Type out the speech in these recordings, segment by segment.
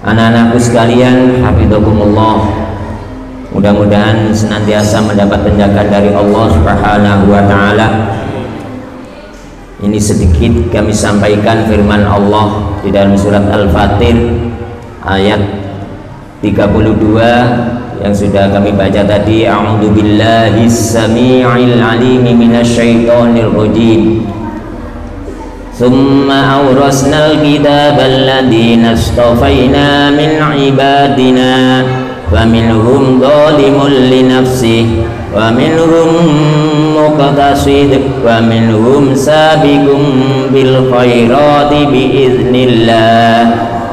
Anak-anakku sekalian, hafidhakumullah, mudah-mudahan senantiasa mendapat penjagaan dari Allah Subhanahu wa ta'ala. Ini sedikit kami sampaikan firman Allah di dalam surat Al-Fatir ayat 32 yang sudah kami baca tadi. A'udzu billahi samii'il 'aliimi minasyaitonir rajim. Tsumma awrasnal kitabal ladzina istafaina min 'ibadina faminhum dzalimun li nafsihi wa minhum muqtasid wa minhum sabiqun bil khairati biiznillah.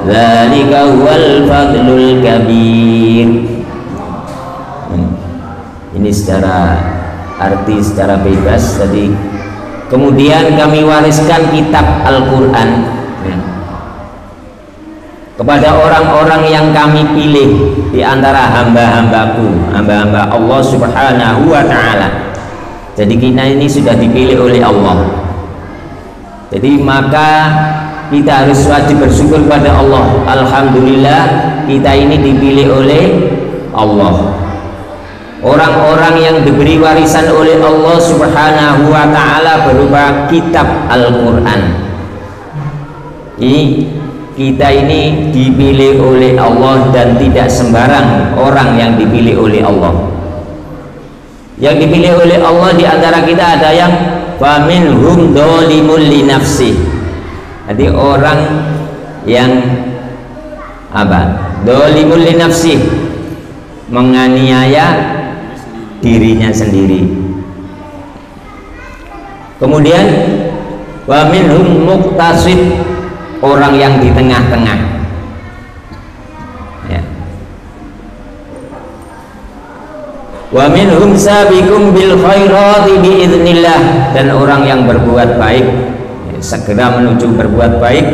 Dzalika huwal fadlul kabir. Ini secara arti secara bebas tadi. Kemudian kami wariskan kitab Al-Quran kepada orang-orang yang kami pilih di antara hamba-hambaku, hamba-hamba Allah Subhanahu wa ta'ala. Jadi kita ini sudah dipilih oleh Allah. Jadi maka kita harus wajib bersyukur pada Allah. Alhamdulillah kita ini dipilih oleh Allah. Orang-orang yang diberi warisan oleh Allah Subhanahu wa ta'ala berupa kitab Al-Quran. Kita ini dipilih oleh Allah dan tidak sembarang orang yang dipilih oleh Allah. Yang dipilih oleh Allah di antara kita ada yang faminhum dzalimun li nafsi. Jadi orang yang dzalimun li nafsi, menganiaya dirinya sendiri. Kemudian wa minhum muqtasid, orang yang di tengah-tengah ya. Wa minhum sabiqum bil khairati biiznillah, dan orang yang berbuat baik ya, segera menuju berbuat baik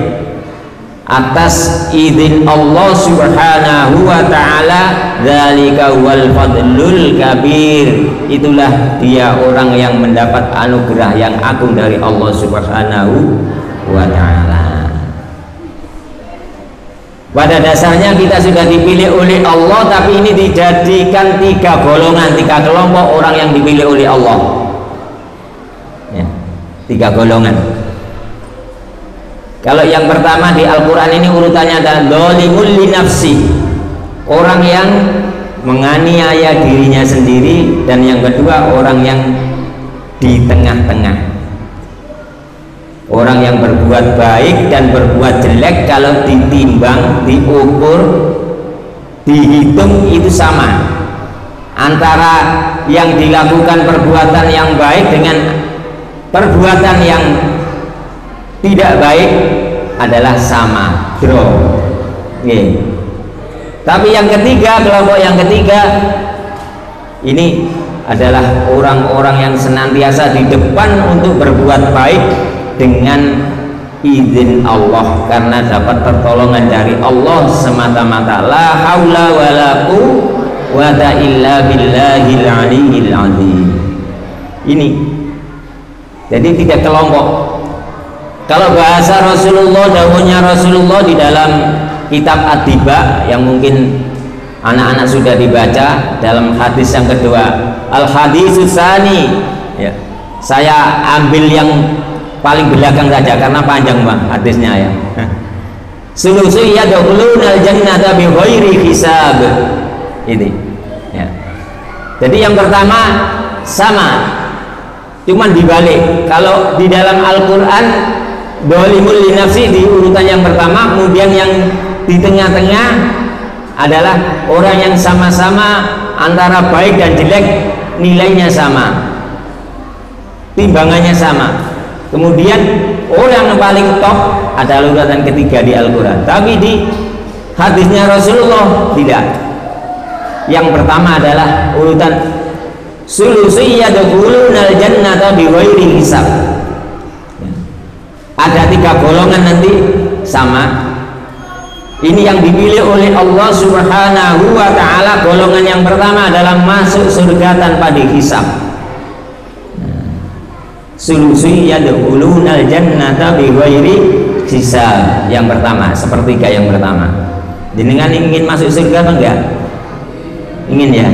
atas izin Allah Subhanahu wa ta'ala. Dzalika wal fadlul kabir, itulah dia orang yang mendapat anugerah yang agung dari Allah Subhanahu wa ta'ala. Pada dasarnya kita sudah dipilih oleh Allah, tapi ini dijadikan tiga golongan, tiga kelompok orang yang dipilih oleh Allah ya, tiga golongan. Kalau yang pertama di Al-Quran ini urutannya adalah dzalimun li nafsi, orang yang menganiaya dirinya sendiri, dan yang kedua orang yang di tengah-tengah, orang yang berbuat baik dan berbuat jelek kalau ditimbang, diukur, dihitung itu sama. Antara yang dilakukan perbuatan yang baik dengan perbuatan yang tidak baik adalah sama, draw. Tapi yang ketiga, kelompok yang ketiga ini adalah orang-orang yang senantiasa di depan untuk berbuat baik dengan izin Allah, karena dapat pertolongan dari Allah semata-mata. La haula wala quwwata illa billahil aliyyil azim. Ini jadi tiga kelompok. Kalau bahasa Rasulullah, dawuhnya Rasulullah di dalam kitab Ad-Diba yang mungkin anak-anak sudah dibaca, dalam hadis yang kedua, Al-Haditsus Tsani ya. Saya ambil yang paling belakang saja karena panjang Bang hadisnya ya. Sulusi yadkhulunal jannata bi ghairi hisab. Ini ya. Jadi yang pertama sama, cuman dibalik. Kalau di dalam Al-Quran dzalimun li nafsi di urutan yang pertama, kemudian yang di tengah-tengah adalah orang yang sama-sama antara baik dan jelek nilainya sama, timbangannya sama. Kemudian orang yang paling top adalah urutan ketiga di Al-Quran, tapi di hadisnya Rasulullah tidak. Yang pertama adalah urutan sulusi yadkhulunal jannata bi ghairi hisab. Ada tiga golongan nanti sama. Ini yang dipilih oleh Allah Subhanahu wa ta'ala. Golongan yang pertama adalah masuk surga tanpa dihisab. Sulusi yadkhulunal jannata bi ghairi hisab. Yang pertama, sepertiga yang pertama. Jenengan ingin masuk surga apa enggak? Ingin ya?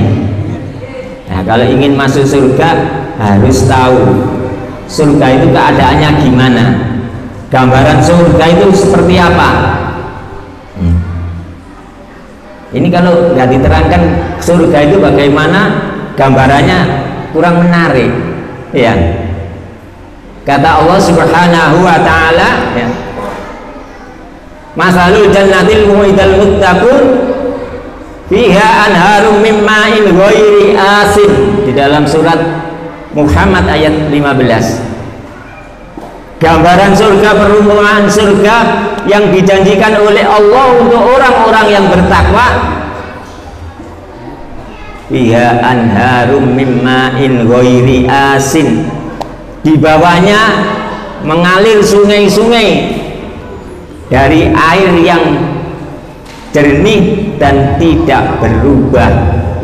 Nah, kalau ingin masuk surga harus tahu surga itu keadaannya gimana, gambaran surga itu seperti apa. Ini kalau nggak diterangkan surga itu bagaimana, gambarannya kurang menarik ya. Kata Allah Subhanahu wa ta'ala ya, masalul jannatil mu'idal muttaqun fiha anharum min ma'in ghairi asin, di dalam surat Muhammad ayat 15. Gambaran surga, perumpamaan surga yang dijanjikan oleh Allah untuk orang-orang yang bertakwa. Fiha anharum min ma'in ghairi asin, di bawahnya mengalir sungai-sungai dari air yang jernih dan tidak berubah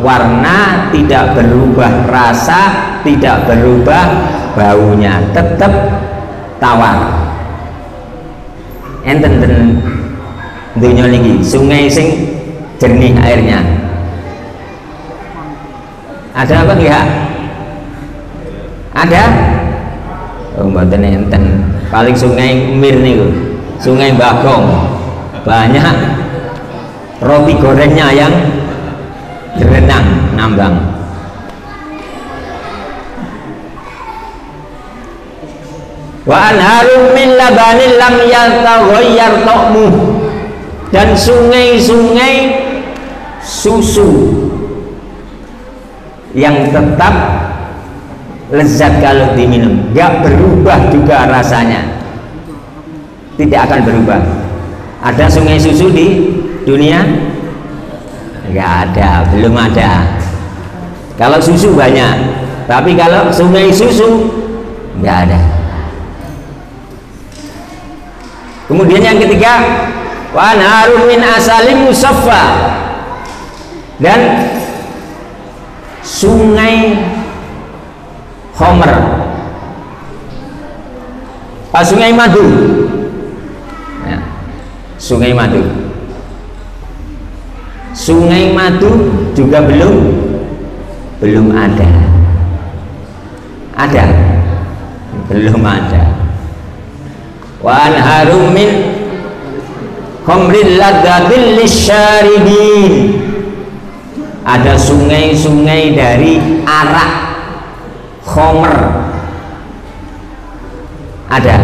warna, tidak berubah rasa, tidak berubah baunya, tetap tawar. Enten dunia niki sungai sing jernih airnya. Ada apa enggak? Ada? Oh, mboten enten. Paling sungai Mir niku, sungai Bagong. Banyak roti gorengnya yang berenang nambang. Wa anharum min labanin lam yataghayyar ta'muh, dan sungai-sungai susu yang tetap lezat kalau diminum, gak berubah juga rasanya, tidak akan berubah. Ada sungai susu di dunia? Gak ada, belum ada. Kalau susu banyak, tapi kalau sungai susu gak ada. Kemudian yang ketiga, wa anharun min asalim musaffa, dan sungai Homer, sungai madu ya, sungai madu. Sungai madu juga belum ada. Ada? Belum ada. Wa anharum min khamril ladzatil lisyaribin, ada sungai-sungai dari arak Khomer. Ada?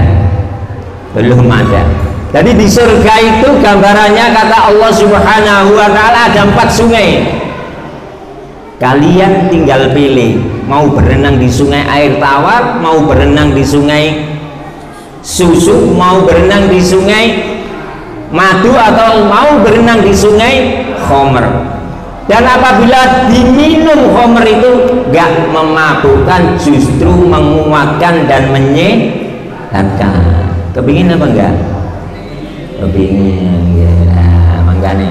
Belum ada. Jadi di surga itu gambarannya, kata Allah Subhanahu wa ta'ala, ada 4 sungai. Kalian tinggal pilih, mau berenang di sungai air tawar, mau berenang di sungai susu, mau berenang di sungai madu, atau mau berenang di sungai Khomer. Dan apabila diminum Khomer itu gak memabukkan, justru menguatkan dan menyehatkan. Kepingin apa enggak? Kepingin ya, makanya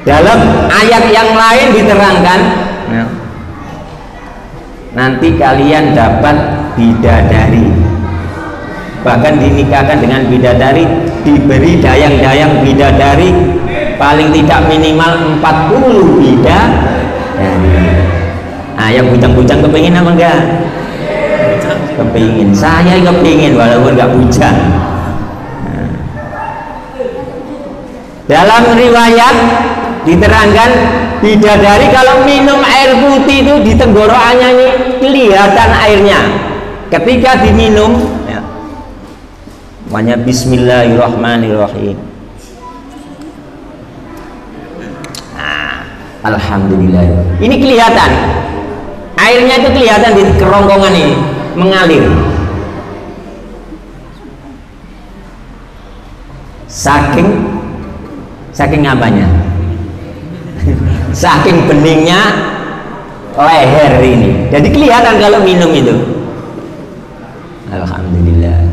dalam ayat yang lain diterangkan, nanti kalian dapat bidadari, bahkan dinikahkan dengan bidadari, diberi dayang-dayang bidadari paling tidak minimal 40 bidadari. Nah, yang bujang-bujang kepingin apa enggak? Kepingin. Saya kepingin walaupun enggak bujang. Nah, dalam riwayat diterangkan, bidadari kalau minum air putih itu di tenggorokannya ini kelihatan airnya. Ketika diminum ya, namanya bismillahirrahmanirrahim. Alhamdulillah, ini kelihatan airnya, itu kelihatan di kerongkongan ini mengalir. Saking apanya? Saking beningnya leher ini, jadi kelihatan kalau minum itu. Alhamdulillah,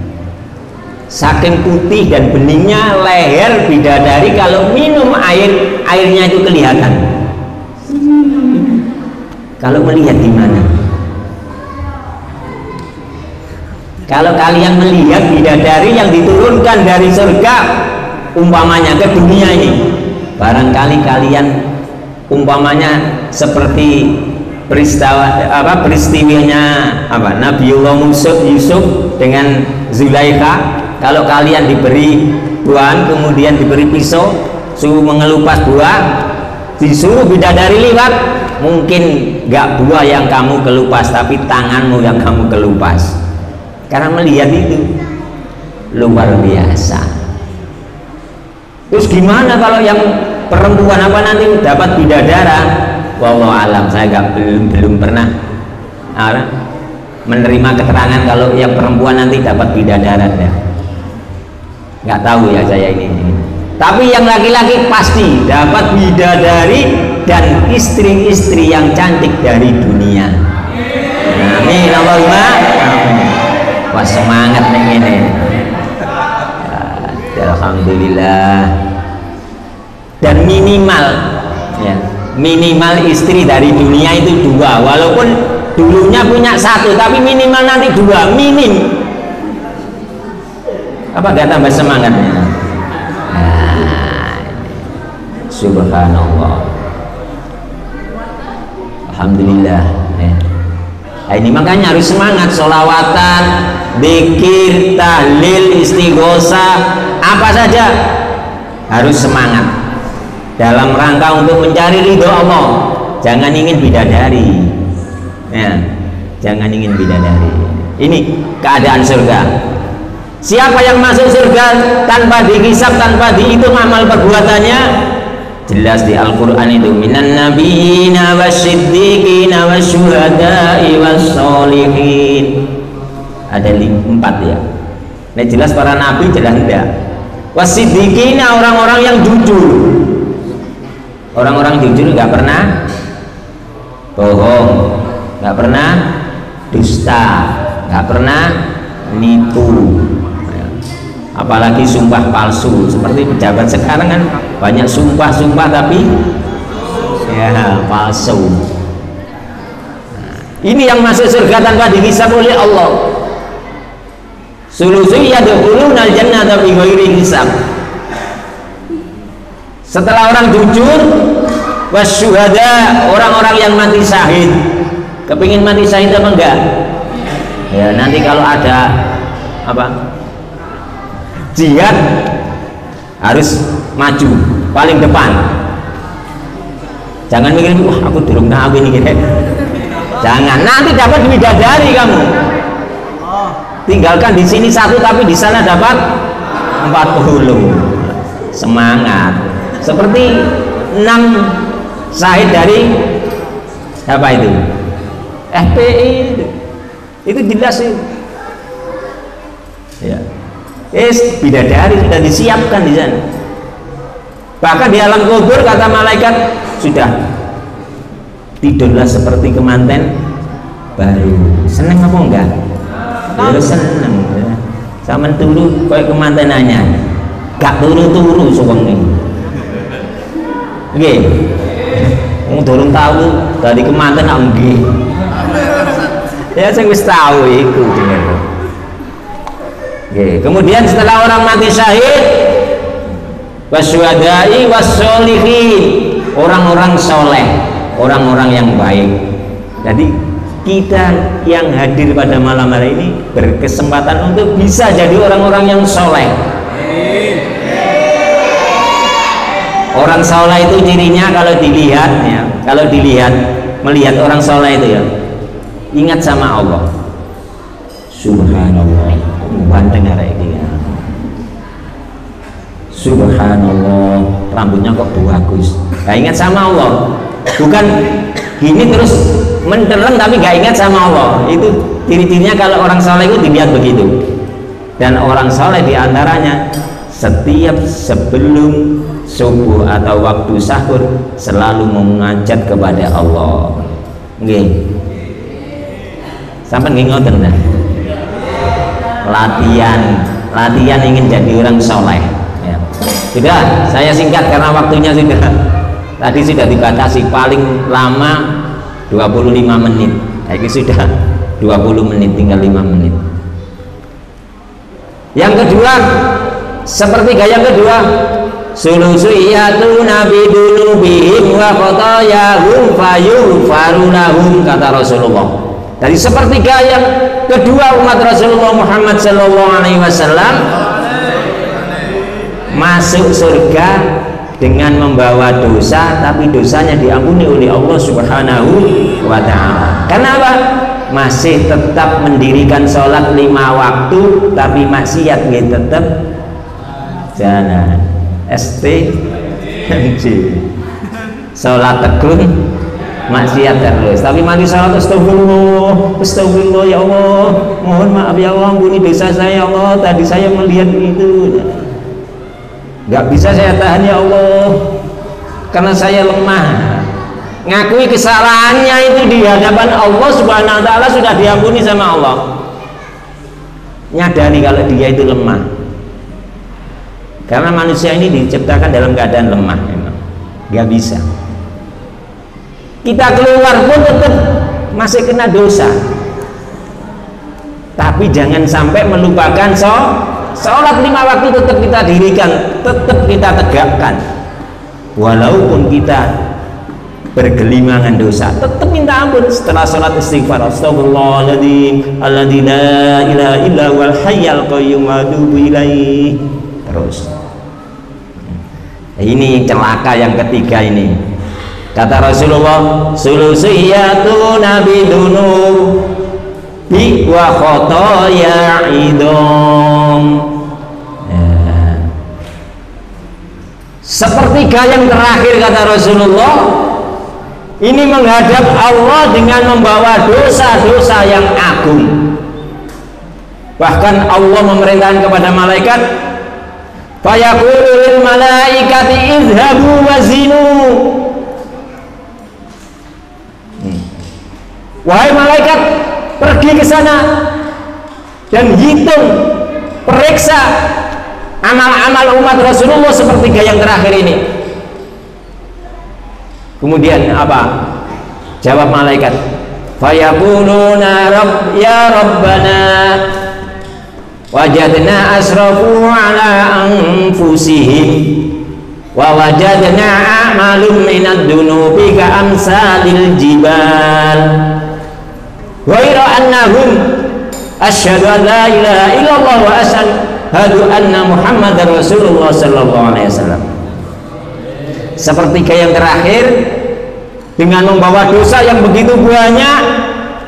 saking putih dan beningnya leher bidadari, kalau minum airnya itu kelihatan. Kalau melihat di mana? Kalau kalian melihat bidadari yang diturunkan dari surga umpamanya ke dunia ini, barangkali kalian umpamanya seperti peristiwanya Nabiullah Yusuf dengan Zulaikha. Kalau kalian diberi buah kemudian diberi pisau suruh mengelupas buah, disuruh bidadari liwat, mungkin gak buah yang kamu kelupas tapi tanganmu yang kamu kelupas, karena melihat itu luar biasa. Terus gimana kalau yang perempuan nanti dapat bidadara? Wallahu alam, saya belum pernah menerima keterangan kalau yang perempuan nanti dapat bidadara, nggak tahu ya saya ini. Tapi yang laki-laki pasti dapat bidadari dan istri-istri yang cantik dari dunia. Amin Allahumma. Wah, semangat nih ini. Alhamdulillah. Dan minimal istri dari dunia itu 2, walaupun dulunya punya 1 tapi minimal nanti 2, minim. Apa gak tambah semangatnya? Subhanallah. Alhamdulillah. Ini makanya harus semangat, sholawatan, dzikir, tahlil, istighosah, apa saja harus semangat dalam rangka untuk mencari ridho Allah. Jangan ingin bidadari, jangan ingin bidadari. Ini keadaan surga. Siapa yang masuk surga tanpa dihisab, tanpa dihitung amal perbuatannya? Jelas di Al-Quran itu, minan nabiyina wasyiddiqina wasyuhada'i wassolihin. Ada 4 ya. Nah jelas para nabi, jelas enggak. Wasyiddiqina orang-orang yang jujur. Orang-orang jujur nggak pernah bohong, nggak pernah dusta, nggak pernah nipu, apalagi sumpah palsu. Seperti pejabat sekarang kan banyak sumpah tapi ya palsu. Ini yang masuk surga tanpa dihisab oleh Allah. Sulusi yadkhulunal jannata bighairi hisab. Setelah orang jujur, wasyuhada, orang-orang yang mati syahid. Kepingin mati syahid apa enggak? Ya nanti kalau ada jihad harus maju paling depan. Jangan mikir, wah aku durung tahu ini gitu. Jangan, nanti dapat bidadari kamu. Tinggalkan di sini 1 tapi di sana dapat 40. Semangat. Seperti 6 syahid dari apa itu? FPI itu jelas itu. Ya. Bidadari sudah disiapkan di sana. Bahkan di alam kubur kata malaikat sudah tidurlah seperti kemanten baru. Seneng apa enggak? Ya seneng. Ya. Sama turu kayak kemantenannya. Gak turu-turu suwengi. Nggih. Wong durung tahu dari kemanten nggih. Ya sing wis tahu iku jenenge. Nggih, kemudian setelah orang mati syahid, wasyuhada'i wassolihin, orang-orang soleh, orang-orang yang baik. Jadi kita yang hadir pada malam hari ini berkesempatan untuk bisa jadi orang-orang yang soleh. Orang soleh itu cirinya kalau dilihat ya, melihat orang soleh itu ya, ingat sama Allah. Subhanallah, dengar ini ya. Subhanallah, rambutnya kok bagus. Gak ingat sama Allah, bukan gini terus mentereng tapi gak ingat sama Allah. Itu ciri-cirinya kalau orang soleh itu dilihat begitu. Dan orang soleh diantaranya setiap sebelum subuh atau waktu sahur selalu mengajak kepada Allah. Nggih. Sampai nggih ngoten dah. Latihan ingin jadi orang soleh. Ya. Sudah, saya singkat karena waktunya tadi sudah dibatasi paling lama 25 menit. Ini sudah 20 menit, tinggal 5 menit. Yang kedua, Sepertiga yang kedua, sulusiyatuna bidunubihim wa khatayahum fayughfaru lahum, kata Rasulullah. Dari sepertiga yang kedua umat Rasulullah Muhammad sallallahu alaihi wasallam masuk surga dengan membawa dosa, tapi dosanya diampuni oleh Allah Subhanahu wa ta'ala. Kenapa? Masih tetap mendirikan sholat 5 waktu, tapi maksiat nggih tetap jalan. Sholat tekun, maksiat terus, tapi mati sholat astagfirullah, astagfirullah ya Allah, mohon maaf ya Allah, ampuni dosa saya ya Allah, tadi saya melihat itu, nggak bisa saya tahan ya Allah karena saya lemah. Ngakui kesalahannya itu di hadapan Allah Subhanahu wa ta'ala sudah diampuni sama Allah. Nyadari kalau dia itu lemah, karena manusia ini diciptakan dalam keadaan lemah, memang nggak bisa. Kita keluar pun tetap masih kena dosa, tapi jangan sampai melupakan sholat 5 waktu tetap kita dirikan, tetap kita tegakkan, walaupun kita bergelimangan dosa, tetap minta ampun setelah sholat istighfar, astagfirullahaladzim alladzi la ilaha illa huwal hayyul qayyum wa atubu ilaih. Terus ini celaka yang ketiga ini, kata Rasulullah, sulusiyatuna bidunubi wa khataya idom. Sepertiga yang terakhir, kata Rasulullah, ini menghadap Allah dengan membawa dosa-dosa yang agung. Bahkan Allah memerintahkan kepada malaikat, fayaqulu lil malaikati idhabu wazinu. Wahai malaikat, pergi ke sana dan hitung, periksa amal-amal umat Rasulullah sepertiga yang terakhir ini. Kemudian apa? Jawab malaikat, fayaquluna ya rabbana wajadna asrafu ala anfusihim wa wajadna a'malum minad dunubi ka amsalil jibal ghaira annahum asyhadu an la ilaha illallah wa asyhadu anna muhammadar rasulullah sallallahu alaihi wasallam. Sepertiga yang terakhir dengan membawa dosa yang begitu banyak,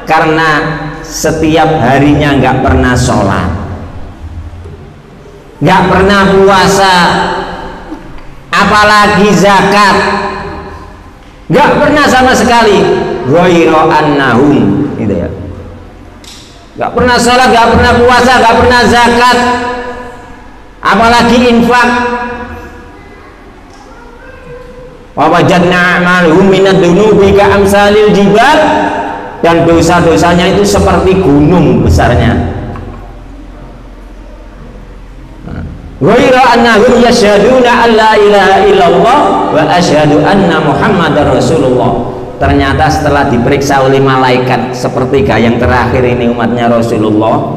karena setiap harinya nggak pernah sholat, nggak pernah puasa, apalagi zakat, nggak pernah sama sekali. Ghairu annahum, gitu ya, nggak pernah sholat, nggak pernah puasa, nggak pernah zakat, apalagi infak. Wa wajadna a'malahum minad dunubi ka amsalil jibal, dan dosa-dosanya itu seperti gunung besarnya. Ghaira annahum yashhaduna an la ilaha illallah wa asyhadu anna muhammadar rasulullah. Ternyata setelah diperiksa oleh malaikat sepertiga yang terakhir ini umatnya Rasulullah,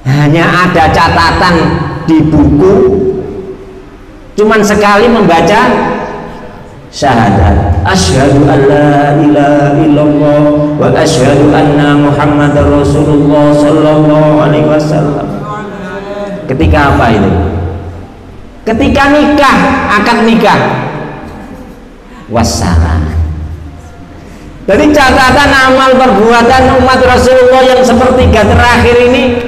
hanya ada catatan di buku, cuman sekali membaca syahadat asyhadu an la ilaha illallah wa asyhadu anna muhammadar rasulullah sallallahu alaihi wasallam. Ketika apa itu? Ketika nikah, akad nikah, wassalam. Jadi catatan amal perbuatan umat Rasulullah yang sepertiga terakhir ini,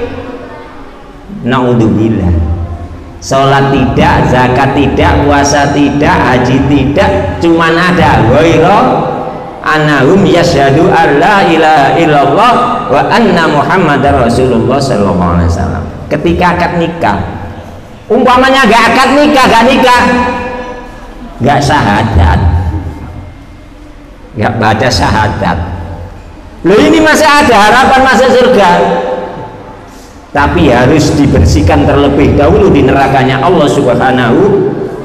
naudzubillah, sholat tidak, zakat tidak, puasa tidak, haji tidak, cuman ada ghairu annahum yashhadu an la ilaha illallah wa anna muhammadar rasulullah sallallahu alaihi wasallam. Ketika akad nikah, umpamanya gak akad nikah, gak syahadat, gak baca syahadat, loh ini masih ada harapan masuk surga, tapi harus dibersihkan terlebih dahulu di nerakanya Allah Subhanahu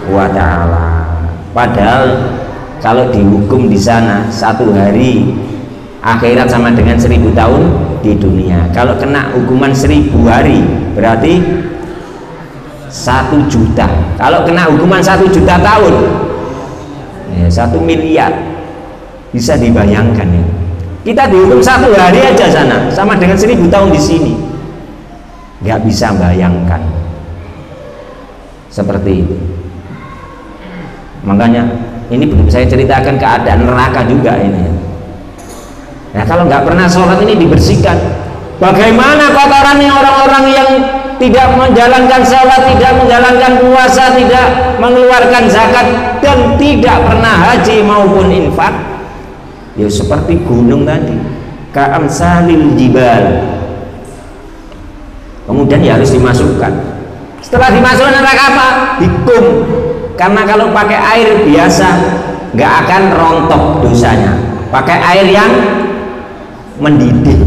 wa ta'ala. Padahal kalau dihukum di sana 1 hari akhirat sama dengan 1000 tahun di dunia. Kalau kena hukuman 1000 hari berarti 1 juta. Kalau kena hukuman 1 juta tahun, ya 1 miliar. Bisa dibayangkan ya. Kita dihukum 1 hari aja sana, sama dengan 1000 tahun di sini. Nggak bisa bayangkan seperti itu. Makanya ini belum saya ceritakan keadaan neraka juga ini. Nah, kalau nggak pernah sholat ini dibersihkan. Bagaimana kotorannya orang-orang yang tidak menjalankan sholat, tidak menjalankan puasa, tidak mengeluarkan zakat, dan tidak pernah haji maupun infak? Ya seperti gunung tadi, ka'amsalil jibal. Kemudian ya harus dimasukkan. Setelah dimasukkan neraka apa? Dikum. Karena kalau pakai air biasa nggak akan rontok dosanya. Pakai air yang mendidih.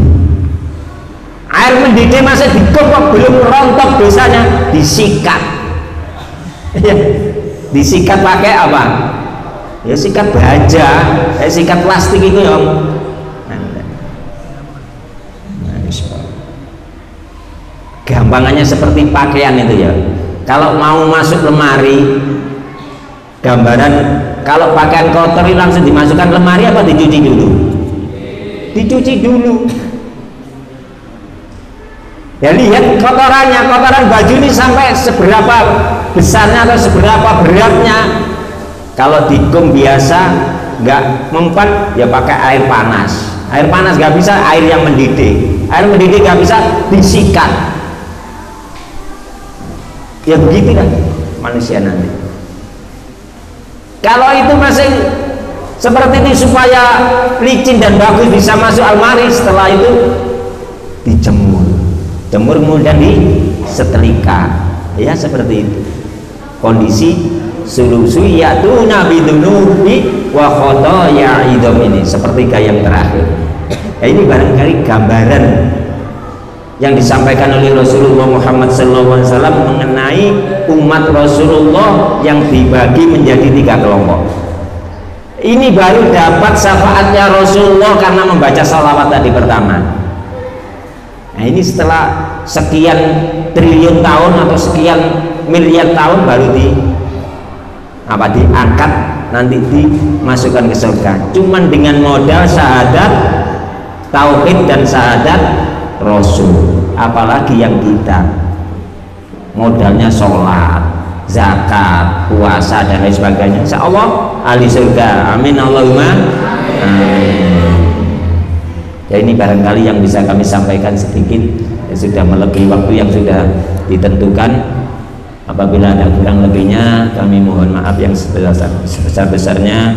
Air mendidih masih dikum kok belum rontok dosanya, disikat. Ya, disikat pakai apa? Ya sikat baja, sikat plastik itu ya. Gampangannya seperti pakaian itu ya. Kalau mau masuk lemari, gambaran kalau pakaian kotor itu langsung dimasukkan lemari apa dicuci dulu? Dicuci dulu. Ya lihat kotorannya, kotoran baju ini sampai seberapa besarnya atau seberapa beratnya. Kalau dikum biasa nggak mempan, ya pakai air panas. Air panas nggak bisa, air yang mendidih. Air mendidih nggak bisa, disikat. Ya begitu kan manusia nanti. Kalau itu masih seperti ini supaya licin dan bagus bisa masuk almari, setelah itu dijemur. Jemur kemudian disetrika. Ya seperti itu. Kondisi sulusi ya'tuna bidunubi wa khotoya idom ini seperti yang terakhir. Ya, ini barangkali gambaran yang disampaikan oleh Rasulullah Muhammad SAW mengenai umat Rasulullah yang dibagi menjadi 3 kelompok. Ini baru dapat syafaatnya Rasulullah karena membaca salawat tadi pertama. Nah ini setelah sekian triliun tahun atau sekian miliar tahun baru diangkat, nanti dimasukkan ke surga. Cuman dengan modal syahadat tauhid dan syahadat Rasul. Apalagi yang kita modalnya sholat, zakat, puasa dan lain sebagainya. Insya Allah ahli surga. Amin Allahumma amin. Ya ini barangkali yang bisa kami sampaikan sedikit. Ya, sudah melebihi waktu yang sudah ditentukan. Apabila ada kurang lebihnya kami mohon maaf yang sebesar-besarnya.